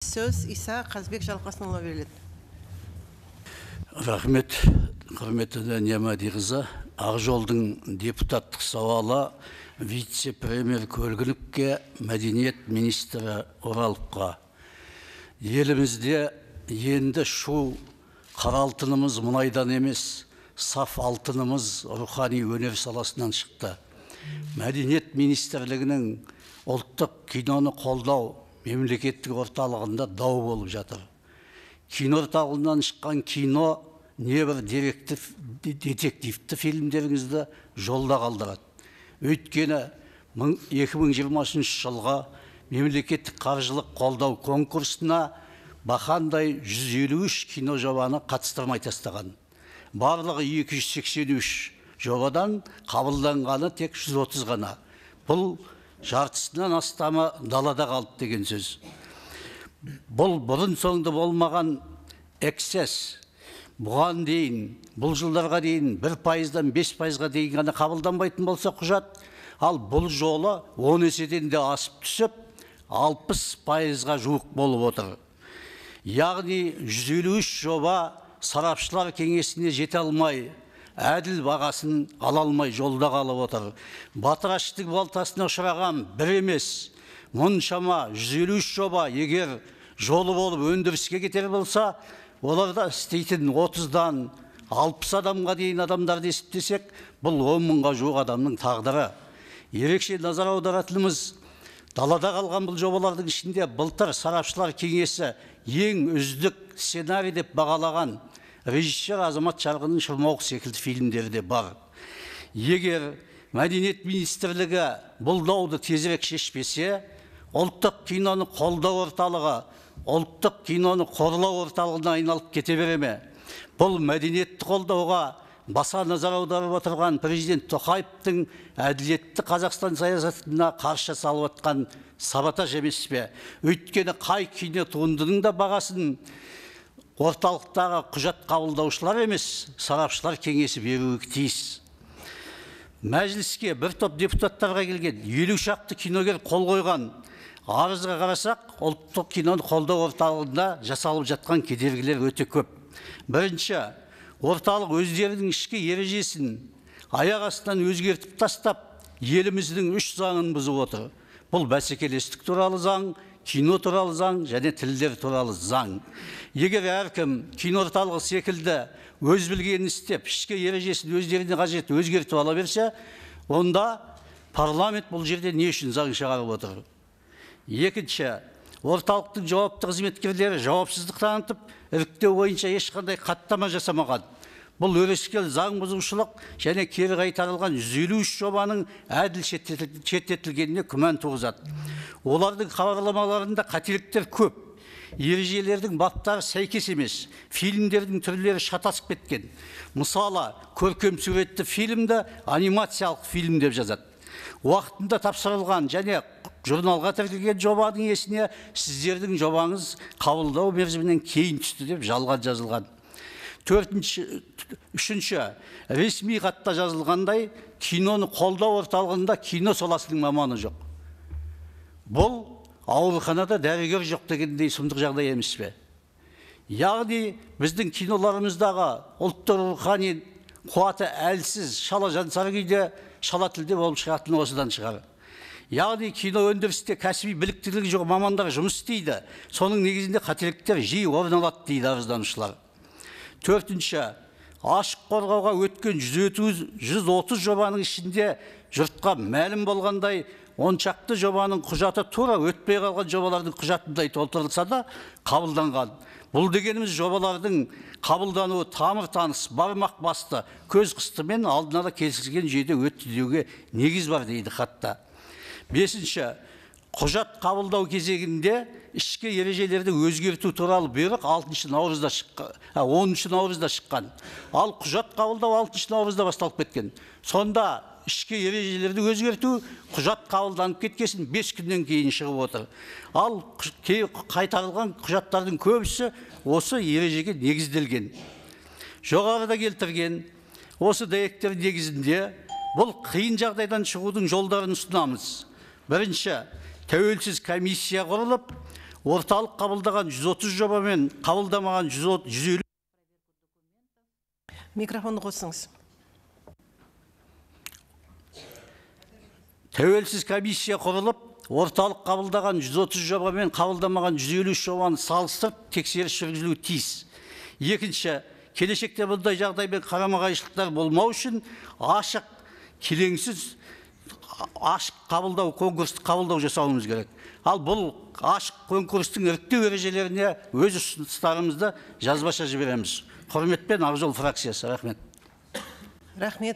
Söz İsa Қазбек Жалқасынұлына беріледі. Рахмет, құрметті Немади қызы. Ақжолдың депутаттық сауалы вице-премьер Көлгінікке, мәдениет министрі Ораловқа. Елімізде енді шу қара алтынымыз мұнайдан емес, саф алтынымыз рухани өнер саласынан шықты. Мәдениет министрлігінің ұлттық киноны қолдау мемлекеттік орталығында дау болып жатыр. Кино орталығынан шыққан кино небір детективті фильмдеріңізді жолда қалдырады. Өйткені 2020 жылға мемлекеттік қаржылық қолдау конкурсына бақандай 153 кино жобаны қатыстырмай тастаған. Барлығы 283 жобадан қабылданғаны тек 130 ғана. Бұл жартысынан астамы далада қалды деген сөз. Бұл бұрын соңды болмаған эксес. Бұған дейін, бұл жылдарға дейін 1%-дан 5%-ға дейін ғана қабылданбайтын болса құжат, ал бұл жолы 10 еседен де асып түсіп, 60%-ға жуық болып отыр. Яғни 153 жоба сарапшылар кеңесіне жете алмай, әділ бағасын ала алмай жолда қалып отыр. Батыраштық балтасына ұшыраған бір емес, мұншама 153 жоба егер жолы болып өндіріске кетер болса, оларда істейтін 30-дан 60 адамға дейін адамдарды есептесек, бұл 10 мыңға жуық адамның тағдыры. Ерекше назар аударатынымыз, далада қалған бұл жобалардың ішінде былтыр сарапшылар кеңесі ең үздік сценарий деп бағалаған режиссер Азамат Шарғынның Шырмауық секілді фильмдері де бар. Егер мәдениет министрлігі бұл дауды тезірек шешпесе, ұлттық киноны қолдау орталығы ұлттық киноны қорлау орталығына айналып кете бере ме? Бұл мәдениетті қолдауға баса назар аударып отырған президент Тоқаевтың әділетті Қазақстан саясатына қарсы салып отқан саботаж емес пе? Өйткені қай кино туындының да бағасын орталықтағы құжат қабылдаушылар емес, сарапшылар кеңесі беруі тиіс. Мәжіліске бір топ депутаттарға келген 50 шақты киногер қол қойған арызға қарасақ, ұлттық киноны қолдау орталығында жасалып жатқан кедергілер өте көп. Бірінші, орталық өздерінің ішкі ережесін аяқ астынан өзгертіп тастап, еліміздің 3 заңын бұзып отыр. Бұл бәсекелестік туралы заң, кино туралы заң және тілдер туралы заң. Егер әркім кино орталығы секілді өз білгенін істеп, ішкі ережесін өздеріне қажет өзгертіп ала берсе, онда парламент бұл жерде не үшін заң шығарып отыр? Екінші, орталықтың жауапты қызметкерлері жауапсыздық танытып, іріктеу бойынша ешқандай хаттама жасамаған. Бұл өрескел заң бұзушылық және кері қайтарылған 153 жобаның әділ шеттетілгеніне күмән туғызады. Олардың хабарламаларында қателіктер көп. Ережелердің баптары сәйкес емес, фильмдердің түрлері шатасып кеткен. Мысалы, көркем суретті фильмді анимациялық фильм деп жазады. Уақытында тапсырылған және журналға тіркелген жобаның есіне сіздердің жобаңыз қабылдау мерзімінен кейін түсті деп жалған жазылған. Үшінші, ресми хатта жазылғандай, киноны қолдау орталығында кино саласының маманы жоқ. Бұл ауруханада дәрігер жоқ дегендей сұмдық жағдай емес пе? Яғни біздің киноларымыздағы ұлттық рухани қуаты әлсіз, шала жансар күйде, шала тілде болып шығатыны осыдан шығар. Яғни кино өндірісте кәсіби біліктілігі жоқ мамандар жұмыс істейді. Соның негізінде қателіктер жиі орын алады дейді арызданушылар. Төртінші, ашық қорғауға өткен 130 жобаның ішінде жұртқа мәлім болғандай 10 шақты жобаның құжаты тура өтпей қалған жобалардың құжатындай толтырылса да қабылданған. Бұл дегеніміз жобалардың қабылдануы тамыр таныс, бармақ басты, көз қыстымен алдын ала келісілген жүйеде өтті деуге негіз бар дейді хатта. Бесінші, құжат қабылдау кезегінде ішкі ережелерді өзгерту туралы бұйрық 10 наурызда шыққан. Ал құжат қабылдау 6 наурызда басталып кеткен. Сонда ішкі ережелерді өзгерту құжат қабылданып кеткесін 5 күннен кейін шығып отыр. Ал қайтарылған құжаттардың көбісі осы ережеге негізделген. Жоғарыда келтірген осы дәйектер негізінде бұл қиын жағдайдан шығудың жолдарын ұсынамыз. Бірінші, тәуелсіз комиссия құрылып, орталық қабылдаған 130 жоба мен қабылдамаған 150. Микрофонды қосыңыз. Тәуелсіз комиссия құрылып, орталық қабылдаған 130 жоба мен қабылдамаған 153 жобаны салыстырып тексеріс жүргізілуі тиіс. Екінші, келешекте бұндай жағдаймен қарама-қайшылықтар болмау үшін ашық, келеңсіз, ашық қабылдау, конкурсты қабылдау жасауымыз керек. Ал бұл ашық конкурстың іріктеу ережелеріне өз ұсыныстарымызды жазбаша жібереміз. Құрметпен Ақжол фракциясы. Рахмет. Рахмет.